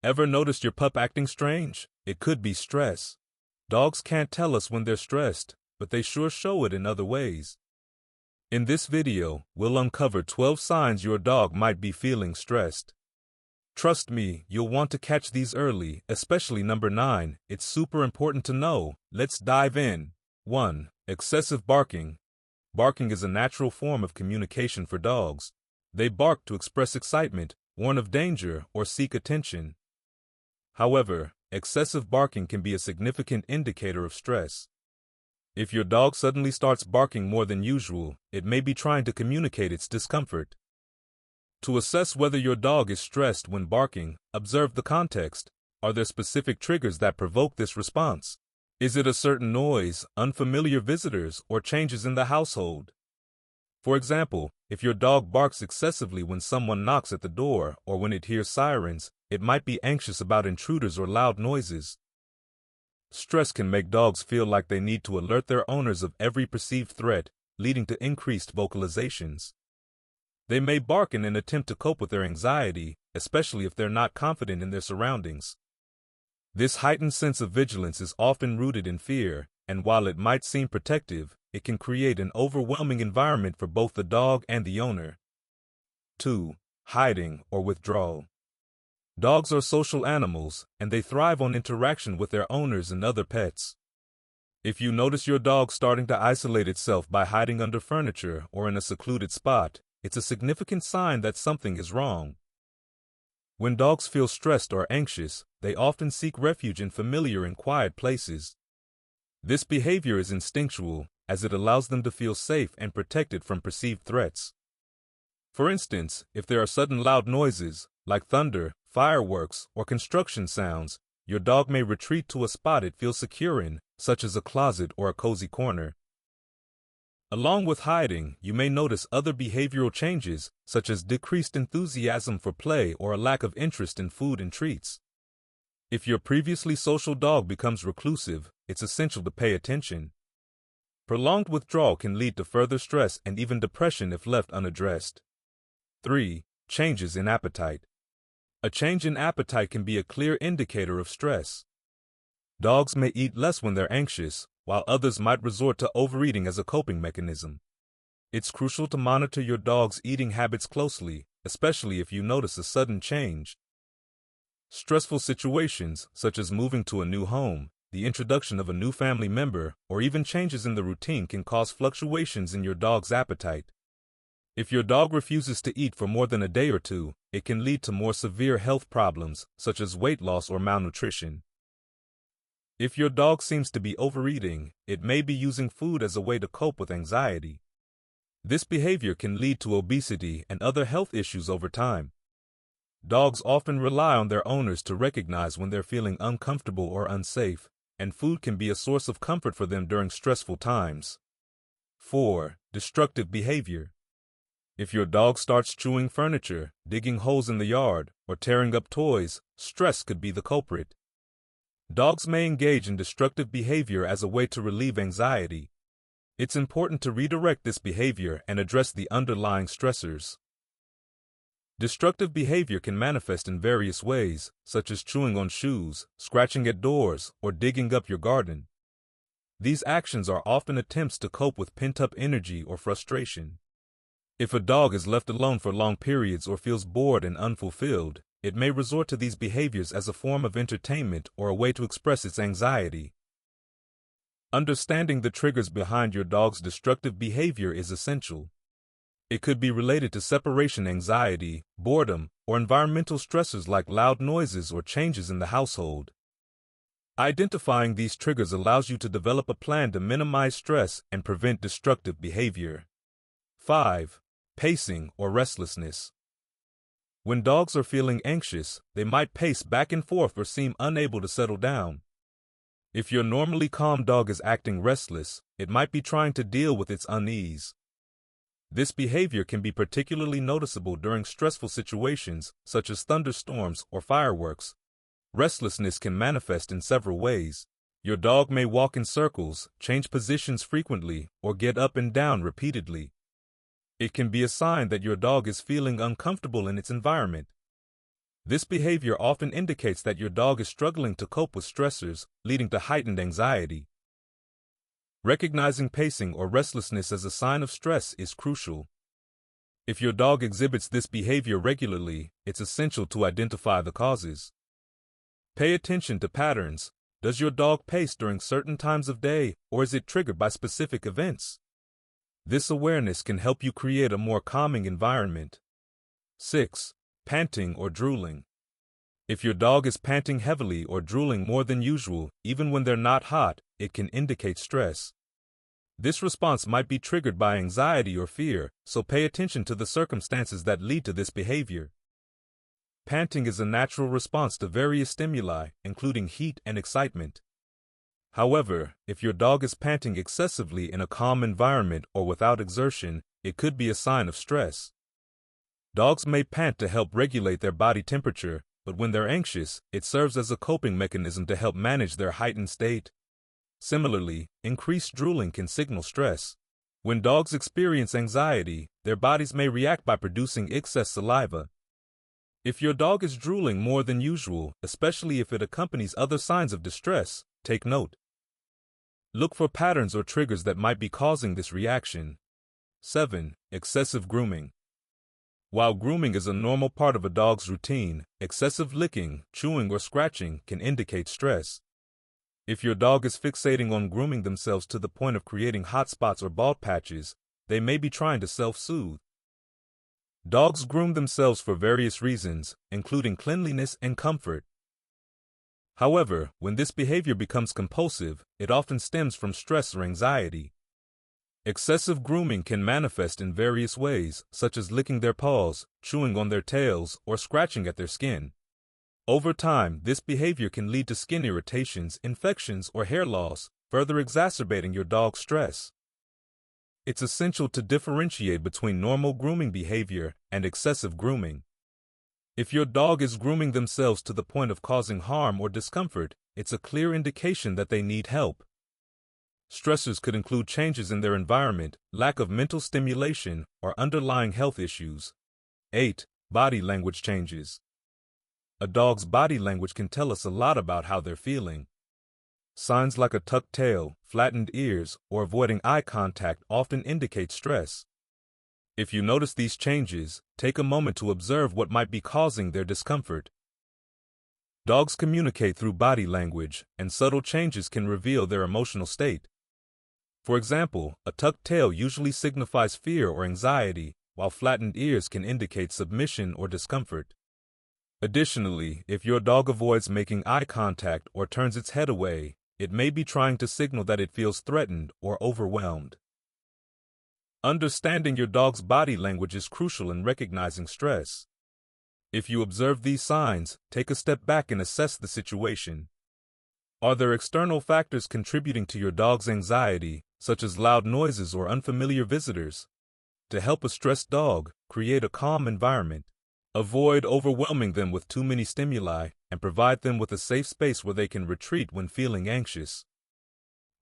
Ever noticed your pup acting strange? It could be stress. Dogs can't tell us when they're stressed, but they sure show it in other ways. In this video, we'll uncover 12 signs your dog might be feeling stressed. Trust me, you'll want to catch these early, especially number 9. It's super important to know. Let's dive in. 1. Excessive barking. Barking is a natural form of communication for dogs. They bark to express excitement, warn of danger, or seek attention. However, excessive barking can be a significant indicator of stress. If your dog suddenly starts barking more than usual, it may be trying to communicate its discomfort. To assess whether your dog is stressed when barking, observe the context. Are there specific triggers that provoke this response? Is it a certain noise, unfamiliar visitors, or changes in the household? For example, if your dog barks excessively when someone knocks at the door or when it hears sirens, it might be anxious about intruders or loud noises. Stress can make dogs feel like they need to alert their owners of every perceived threat, leading to increased vocalizations. They may bark in an attempt to cope with their anxiety, especially if they're not confident in their surroundings. This heightened sense of vigilance is often rooted in fear, and while it might seem protective, it can create an overwhelming environment for both the dog and the owner. 2. Hiding or withdrawal. Dogs are social animals, and they thrive on interaction with their owners and other pets. If you notice your dog starting to isolate itself by hiding under furniture or in a secluded spot, it's a significant sign that something is wrong. When dogs feel stressed or anxious, they often seek refuge in familiar and quiet places. This behavior is instinctual, as it allows them to feel safe and protected from perceived threats. For instance, if there are sudden loud noises, like thunder, fireworks, or construction sounds, your dog may retreat to a spot it feels secure in, such as a closet or a cozy corner. Along with hiding, you may notice other behavioral changes, such as decreased enthusiasm for play or a lack of interest in food and treats. If your previously social dog becomes reclusive, it's essential to pay attention. Prolonged withdrawal can lead to further stress and even depression if left unaddressed. 3. Changes in appetite. A change in appetite can be a clear indicator of stress. Dogs may eat less when they're anxious, while others might resort to overeating as a coping mechanism. It's crucial to monitor your dog's eating habits closely, especially if you notice a sudden change. Stressful situations, such as moving to a new home, the introduction of a new family member, or even changes in the routine can cause fluctuations in your dog's appetite. If your dog refuses to eat for more than a day or two, it can lead to more severe health problems, such as weight loss or malnutrition. If your dog seems to be overeating, it may be using food as a way to cope with anxiety. This behavior can lead to obesity and other health issues over time. Dogs often rely on their owners to recognize when they're feeling uncomfortable or unsafe, and food can be a source of comfort for them during stressful times. 4. Destructive behavior. If your dog starts chewing furniture, digging holes in the yard, or tearing up toys, stress could be the culprit. Dogs may engage in destructive behavior as a way to relieve anxiety. It's important to redirect this behavior and address the underlying stressors. Destructive behavior can manifest in various ways, such as chewing on shoes, scratching at doors, or digging up your garden. These actions are often attempts to cope with pent-up energy or frustration. If a dog is left alone for long periods or feels bored and unfulfilled, it may resort to these behaviors as a form of entertainment or a way to express its anxiety. Understanding the triggers behind your dog's destructive behavior is essential. It could be related to separation anxiety, boredom, or environmental stressors like loud noises or changes in the household. Identifying these triggers allows you to develop a plan to minimize stress and prevent destructive behavior. 5. Pacing or restlessness. When dogs are feeling anxious, they might pace back and forth or seem unable to settle down. If your normally calm dog is acting restless, it might be trying to deal with its unease. This behavior can be particularly noticeable during stressful situations, such as thunderstorms or fireworks. Restlessness can manifest in several ways. Your dog may walk in circles, change positions frequently, or get up and down repeatedly. It can be a sign that your dog is feeling uncomfortable in its environment. This behavior often indicates that your dog is struggling to cope with stressors, leading to heightened anxiety. Recognizing pacing or restlessness as a sign of stress is crucial. If your dog exhibits this behavior regularly, it's essential to identify the causes. Pay attention to patterns. Does your dog pace during certain times of day, or is it triggered by specific events? This awareness can help you create a more calming environment. 6. Panting or drooling. If your dog is panting heavily or drooling more than usual, even when they're not hot, it can indicate stress. This response might be triggered by anxiety or fear, so pay attention to the circumstances that lead to this behavior. Panting is a natural response to various stimuli, including heat and excitement. However, if your dog is panting excessively in a calm environment or without exertion, it could be a sign of stress. Dogs may pant to help regulate their body temperature, but when they're anxious, it serves as a coping mechanism to help manage their heightened state. Similarly, increased drooling can signal stress. When dogs experience anxiety, their bodies may react by producing excess saliva. If your dog is drooling more than usual, especially if it accompanies other signs of distress, take note. Look for patterns or triggers that might be causing this reaction. 7. Excessive grooming. While grooming is a normal part of a dog's routine, excessive licking, chewing, or scratching can indicate stress. If your dog is fixating on grooming themselves to the point of creating hot spots or bald patches, they may be trying to self-soothe. Dogs groom themselves for various reasons, including cleanliness and comfort. However, when this behavior becomes compulsive, it often stems from stress or anxiety. Excessive grooming can manifest in various ways, such as licking their paws, chewing on their tails, or scratching at their skin. Over time, this behavior can lead to skin irritations, infections, or hair loss, further exacerbating your dog's stress. It's essential to differentiate between normal grooming behavior and excessive grooming. If your dog is grooming themselves to the point of causing harm or discomfort, it's a clear indication that they need help. Stressors could include changes in their environment, lack of mental stimulation, or underlying health issues. 8. Body language changes. A dog's body language can tell us a lot about how they're feeling. Signs like a tucked tail, flattened ears, or avoiding eye contact often indicate stress. If you notice these changes, take a moment to observe what might be causing their discomfort. Dogs communicate through body language, and subtle changes can reveal their emotional state. For example, a tucked tail usually signifies fear or anxiety, while flattened ears can indicate submission or discomfort. Additionally, if your dog avoids making eye contact or turns its head away, it may be trying to signal that it feels threatened or overwhelmed. Understanding your dog's body language is crucial in recognizing stress. If you observe these signs, take a step back and assess the situation. Are there external factors contributing to your dog's anxiety, such as loud noises or unfamiliar visitors? To help a stressed dog, create a calm environment. Avoid overwhelming them with too many stimuli, and provide them with a safe space where they can retreat when feeling anxious.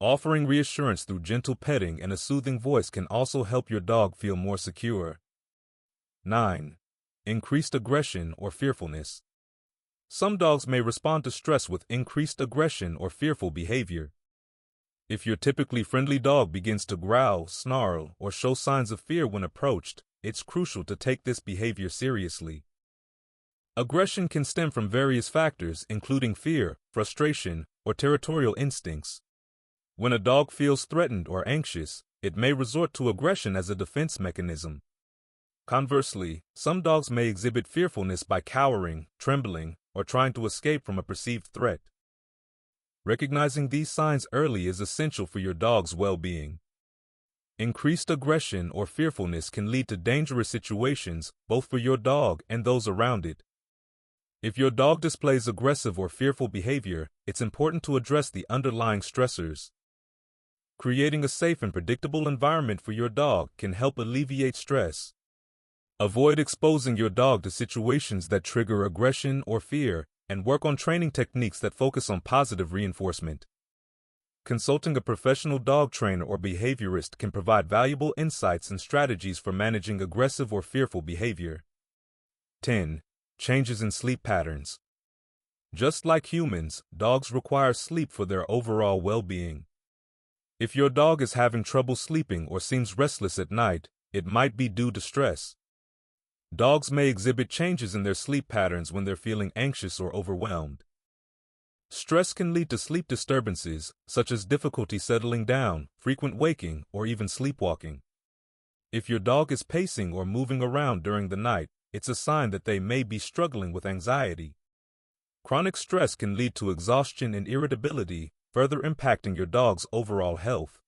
Offering reassurance through gentle petting and a soothing voice can also help your dog feel more secure. 9. Increased aggression or fearfulness. Some dogs may respond to stress with increased aggression or fearful behavior. If your typically friendly dog begins to growl, snarl, or show signs of fear when approached, it's crucial to take this behavior seriously. Aggression can stem from various factors, including fear, frustration, or territorial instincts. When a dog feels threatened or anxious, it may resort to aggression as a defense mechanism. Conversely, some dogs may exhibit fearfulness by cowering, trembling, or trying to escape from a perceived threat. Recognizing these signs early is essential for your dog's well-being. Increased aggression or fearfulness can lead to dangerous situations, both for your dog and those around it. If your dog displays aggressive or fearful behavior, it's important to address the underlying stressors. Creating a safe and predictable environment for your dog can help alleviate stress. Avoid exposing your dog to situations that trigger aggression or fear, and work on training techniques that focus on positive reinforcement. Consulting a professional dog trainer or behaviorist can provide valuable insights and strategies for managing aggressive or fearful behavior. 10. Changes in sleep patterns. Just like humans, dogs require sleep for their overall well-being. If your dog is having trouble sleeping or seems restless at night, it might be due to stress. Dogs may exhibit changes in their sleep patterns when they're feeling anxious or overwhelmed. Stress can lead to sleep disturbances, such as difficulty settling down, frequent waking, or even sleepwalking. If your dog is pacing or moving around during the night, it's a sign that they may be struggling with anxiety. Chronic stress can lead to exhaustion and irritability, further impacting your dog's overall health.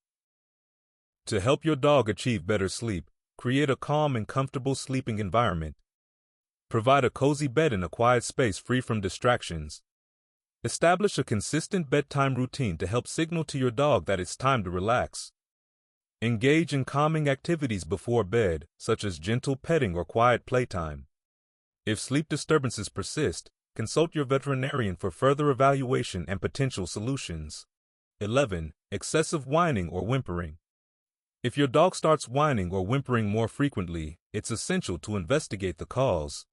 To help your dog achieve better sleep, create a calm and comfortable sleeping environment. Provide a cozy bed in a quiet space free from distractions. Establish a consistent bedtime routine to help signal to your dog that it's time to relax. Engage in calming activities before bed, such as gentle petting or quiet playtime. If sleep disturbances persist, consult your veterinarian for further evaluation and potential solutions. 11. Excessive whining or whimpering. If your dog starts whining or whimpering more frequently, it's essential to investigate the cause.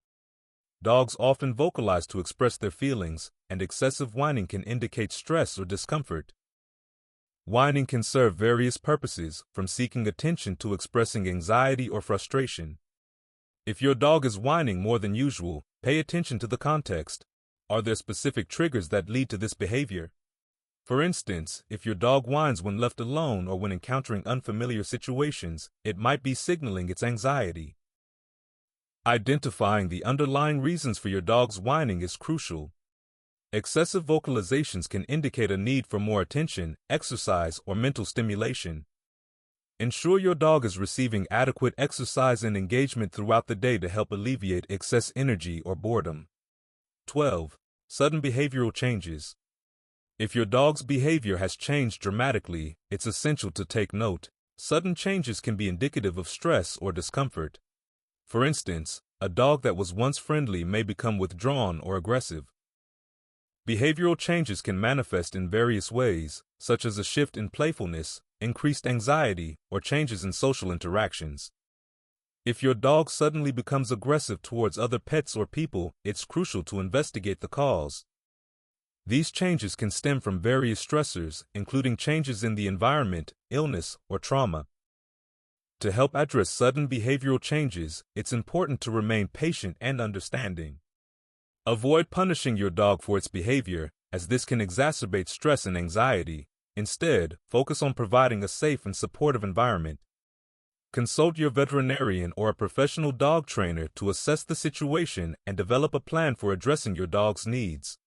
Dogs often vocalize to express their feelings, and excessive whining can indicate stress or discomfort. Whining can serve various purposes, from seeking attention to expressing anxiety or frustration. If your dog is whining more than usual, pay attention to the context. Are there specific triggers that lead to this behavior? For instance, if your dog whines when left alone or when encountering unfamiliar situations, it might be signaling its anxiety. Identifying the underlying reasons for your dog's whining is crucial. Excessive vocalizations can indicate a need for more attention, exercise, or mental stimulation. Ensure your dog is receiving adequate exercise and engagement throughout the day to help alleviate excess energy or boredom. 12. Sudden behavioral changes. If your dog's behavior has changed dramatically, it's essential to take note. Sudden changes can be indicative of stress or discomfort. For instance, a dog that was once friendly may become withdrawn or aggressive. Behavioral changes can manifest in various ways, such as a shift in playfulness, increased anxiety, or changes in social interactions. If your dog suddenly becomes aggressive towards other pets or people, it's crucial to investigate the cause. These changes can stem from various stressors, including changes in the environment, illness, or trauma. To help address sudden behavioral changes, it's important to remain patient and understanding. Avoid punishing your dog for its behavior, as this can exacerbate stress and anxiety. Instead, focus on providing a safe and supportive environment. Consult your veterinarian or a professional dog trainer to assess the situation and develop a plan for addressing your dog's needs.